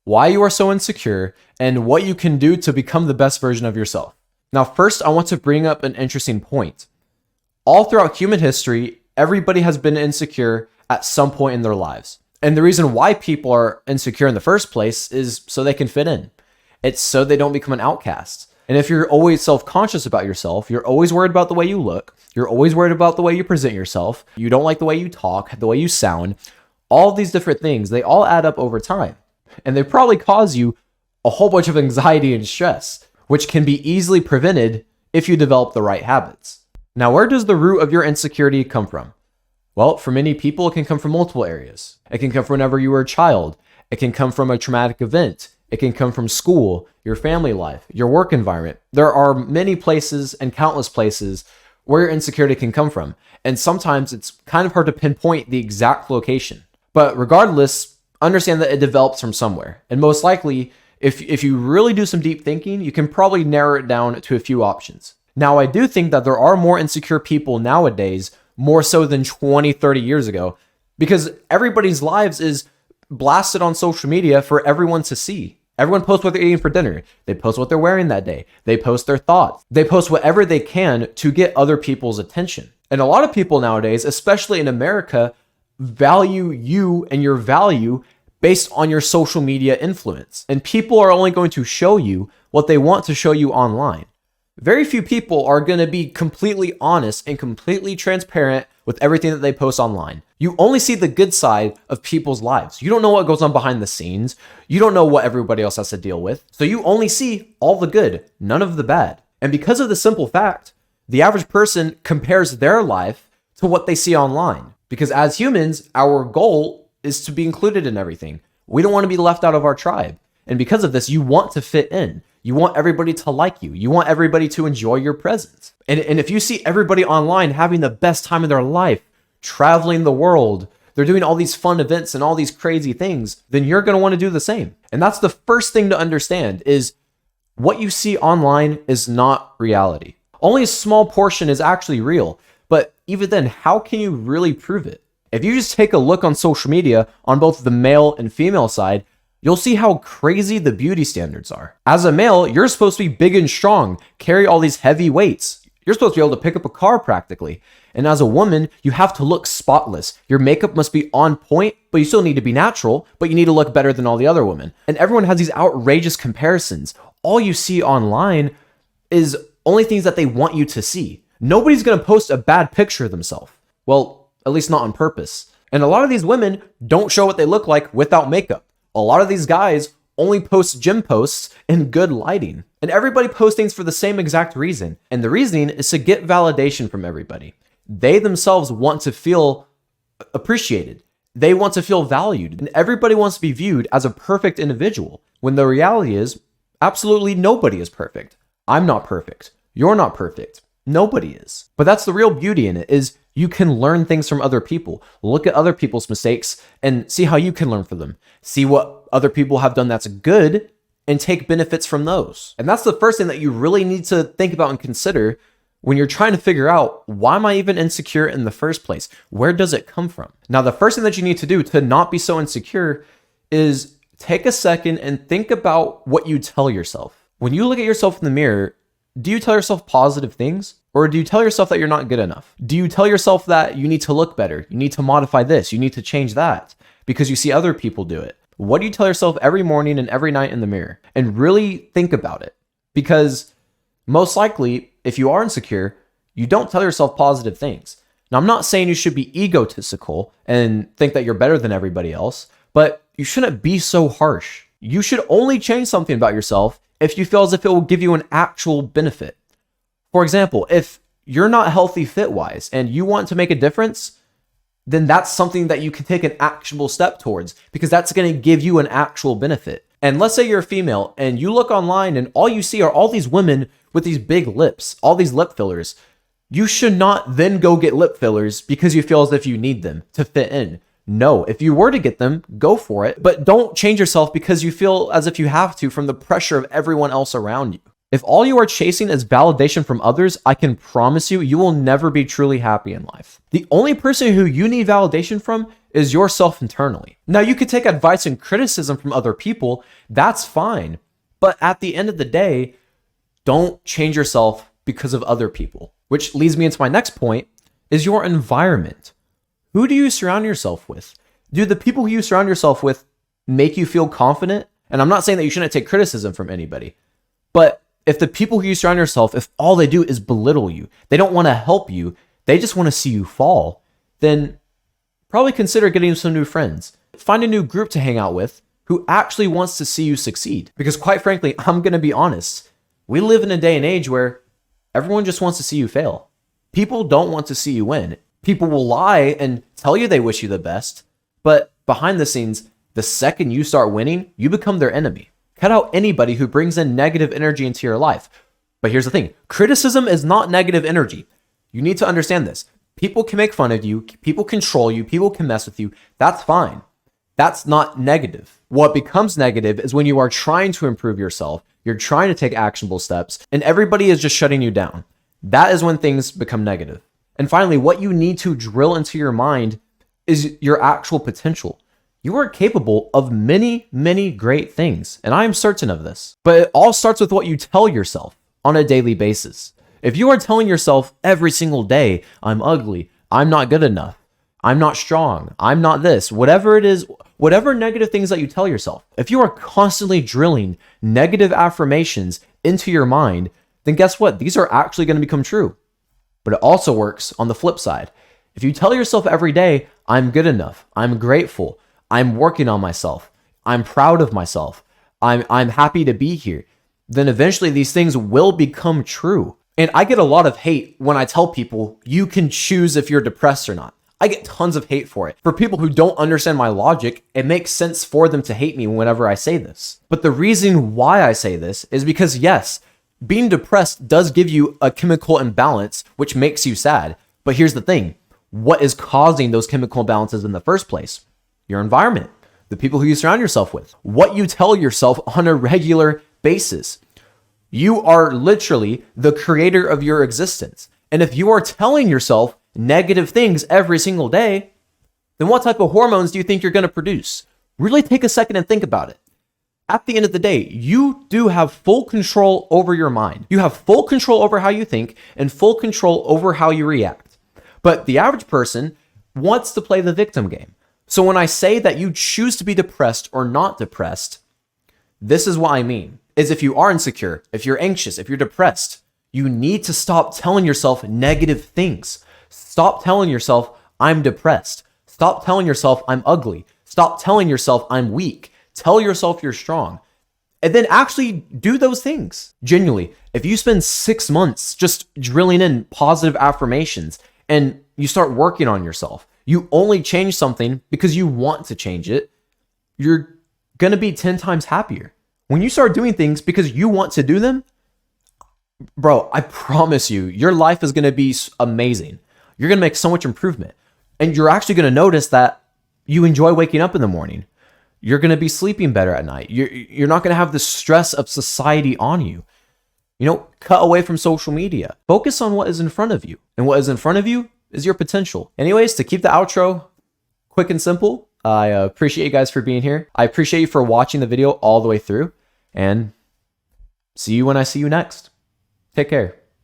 why you are so insecure, and what you can do to become the best version of yourself. Now, first, I want to bring up an interesting point. All throughout human history, everybody has been insecure at some point in their lives. And the reason why people are insecure in the first place is so they can fit in. It's so they don't become an outcast. And if you're always self-conscious about yourself, you're always worried about the way you look, you're always worried about the way you present yourself, you don't like the way you talk, the way you sound, all these different things, they all add up over time. And they probably cause you a whole bunch of anxiety and stress, which can be easily prevented if you develop the right habits. Now, where does the root of your insecurity come from? Well, for many people, it can come from multiple areas. It can come from whenever you were a child. It can come from a traumatic event. It can come from school, your family life, your work environment. There are many places and countless places where your insecurity can come from. And sometimes it's kind of hard to pinpoint the exact location. But regardless, understand that it develops from somewhere. And most likely, if you really do some deep thinking, you can probably narrow it down to a few options. Now, I do think that there are more insecure people nowadays, more so than 20, 30 years ago, because everybody's lives is blasted on social media for everyone to see. Everyone posts what they're eating for dinner. They post what they're wearing that day. They post their thoughts. They post whatever they can to get other people's attention. And a lot of people nowadays, especially in America, value you and your value based on your social media influence. And people are only going to show you what they want to show you online. Very few people are going to be completely honest and completely transparent with everything that they post online. You only see the good side of people's lives. You don't know what goes on behind the scenes. You don't know what everybody else has to deal with. So you only see all the good, none of the bad. And because of the simple fact, the average person compares their life to what they see online. Because as humans, our goal is to be included in everything. We don't want to be left out of our tribe. And because of this, you want to fit in. You want everybody to like you. You want everybody to enjoy your presence. And if you see everybody online having the best time of their life, traveling the world, they're doing all these fun events and all these crazy things, then you're going to want to do the same. And that's the first thing to understand is what you see online is not reality. Only a small portion is actually real. But even then, how can you really prove it? If you just take a look on social media on both the male and female side, you'll see how crazy the beauty standards are. As a male, you're supposed to be big and strong, carry all these heavy weights. You're supposed to be able to pick up a car practically. And as a woman, you have to look spotless. Your makeup must be on point, but you still need to be natural, but you need to look better than all the other women. And everyone has these outrageous comparisons. All you see online is only things that they want you to see. Nobody's going to post a bad picture of themselves. Well, at least not on purpose. And a lot of these women don't show what they look like without makeup. A lot of these guys only post gym posts in good lighting. And everybody posts things for the same exact reason. And the reasoning is to get validation from everybody. They themselves want to feel appreciated. They want to feel valued. And everybody wants to be viewed as a perfect individual. When the reality is, absolutely nobody is perfect. I'm not perfect. You're not perfect. Nobody is. But that's the real beauty in it, is you can learn things from other people. Look at other people's mistakes and see how you can learn from them. See what other people have done that's good and take benefits from those. And that's the first thing that you really need to think about and consider when you're trying to figure out, why am I even insecure in the first place? Where does it come from? Now, the first thing that you need to do to not be so insecure is take a second and think about what you tell yourself. When you look at yourself in the mirror, do you tell yourself positive things? Or do you tell yourself that you're not good enough? Do you tell yourself that you need to look better? You need to modify this. You need to change that because you see other people do it. What do you tell yourself every morning and every night in the mirror? And really think about it. Because most likely, if you are insecure, you don't tell yourself positive things. Now, I'm not saying you should be egotistical and think that you're better than everybody else, but you shouldn't be so harsh. You should only change something about yourself if you feel as if it will give you an actual benefit. For example, if you're not healthy fit-wise and you want to make a difference, then that's something that you can take an actionable step towards because that's going to give you an actual benefit. And let's say you're a female and you look online and all you see are all these women with these big lips, all these lip fillers. You should not then go get lip fillers because you feel as if you need them to fit in. No, if you were to get them, go for it, but don't change yourself because you feel as if you have to from the pressure of everyone else around you. If all you are chasing is validation from others, I can promise you, you will never be truly happy in life. The only person who you need validation from is yourself internally. Now, you could take advice and criticism from other people. That's fine. But at the end of the day, don't change yourself because of other people. Which leads me into my next point, is your environment. Who do you surround yourself with? Do the people who you surround yourself with make you feel confident? And I'm not saying that you shouldn't take criticism from anybody, but if the people who you surround yourself, if all they do is belittle you, they don't want to help you, they just want to see you fall, then probably consider getting some new friends. Find a new group to hang out with who actually wants to see you succeed. Because quite frankly, I'm going to be honest, we live in a day and age where everyone just wants to see you fail. People don't want to see you win. People will lie and tell you they wish you the best, but behind the scenes, the second you start winning, you become their enemy. Cut out anybody who brings in negative energy into your life. But here's the thing, criticism is not negative energy. You need to understand this. People can make fun of you, people control you, people can mess with you. That's fine. That's not negative. What becomes negative is when you are trying to improve yourself, you're trying to take actionable steps, and everybody is just shutting you down. That is when things become negative. And finally, what you need to drill into your mind is your actual potential. You are capable of many, many great things, and I am certain of this. But it all starts with what you tell yourself on a daily basis. If you are telling yourself every single day, I'm ugly, I'm not good enough, I'm not strong, I'm not this, whatever it is, whatever negative things that you tell yourself, if you are constantly drilling negative affirmations into your mind, then guess what? These are actually going to become true. But it also works on the flip side. If you tell yourself every day, I'm good enough, I'm grateful, I'm working on myself, I'm proud of myself, I'm happy to be here, then eventually these things will become true. And I get a lot of hate when I tell people you can choose if you're depressed or not. I get tons of hate for it. For people who don't understand my logic, it makes sense for them to hate me whenever I say this. But the reason why I say this is because yes, being depressed does give you a chemical imbalance, which makes you sad. But here's the thing, what is causing those chemical imbalances in the first place? Your environment, the people who you surround yourself with, what you tell yourself on a regular basis. You are literally the creator of your existence. And if you are telling yourself negative things every single day, then what type of hormones do you think you're going to produce? Really take a second and think about it. At the end of the day, you do have full control over your mind. You have full control over how you think and full control over how you react. But the average person wants to play the victim game. So when I say that you choose to be depressed or not depressed, this is what I mean. Is if you are insecure, if you're anxious, if you're depressed, you need to stop telling yourself negative things. Stop telling yourself, I'm depressed. Stop telling yourself, I'm ugly. Stop telling yourself, I'm weak. Tell yourself you're strong. And then actually do those things. Genuinely, if you spend 6 months just drilling in positive affirmations and you start working on yourself, you only change something because you want to change it, you're going to be 10 times happier. When you start doing things because you want to do them, bro, I promise you, your life is going to be amazing. You're going to make so much improvement. And you're actually going to notice that you enjoy waking up in the morning. You're going to be sleeping better at night. You're not going to have the stress of society on you. Cut away from social media. Focus on what is in front of you. And what is in front of you is your potential. Anyways, to keep the outro quick and simple, I appreciate you guys for being here. I appreciate you for watching the video all the way through. And see you when I see you next. Take care.